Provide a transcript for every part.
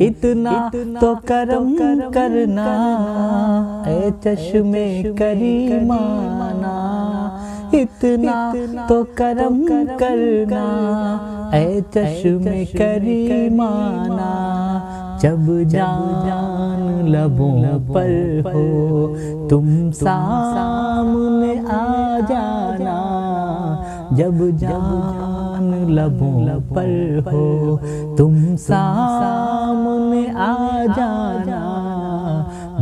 اتنا تو کرم کرنا اے چشمے کریمانہ، اتنا تو کرم کرنا اے چشمے کریمانہ، جب جان لبوں پر ہو تم سامنے آ جانا، جب جان لبوں پر ہو تم سامنے آ جانا،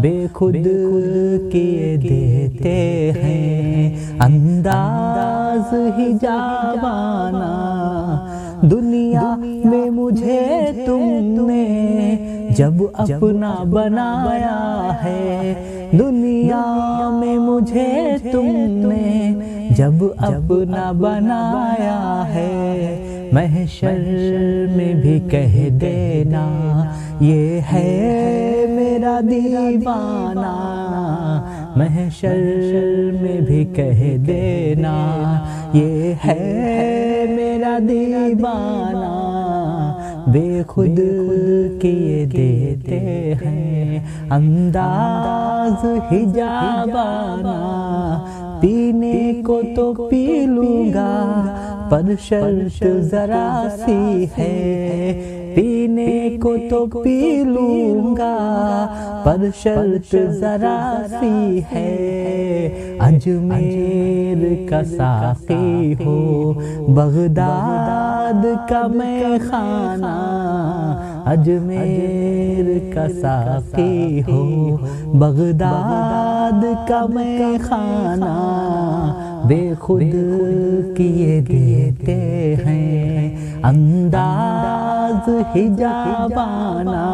بے خود کیے دیتے ہیں انداز حجابانہ، دنیا میں مجھے تم نے جب اپنا بنایا ہے، دنیا میں مجھے تم نے جب اپنا بنایا ہے، محشر میں بھی کہہ دینا یہ ہے میرا دیوانہ، محشر میں بھی کہہ دینا یہ ہے میرا دیوانہ، بے خود کیے دیتے ہیں انداز حجابانہ، پینے کو تو پی لوں گا پر شرط ذرا سی ہے، پینے کو تو پی لوں گا پر شرط ذرا سی ہے، اجمیر کا ساقی ہو بغداد کا میں خانہ، اجمیر کا ساقی ہو بغداد کا میں خانہ، بے خود کیے دیتے ہیں انداز حجابانہ۔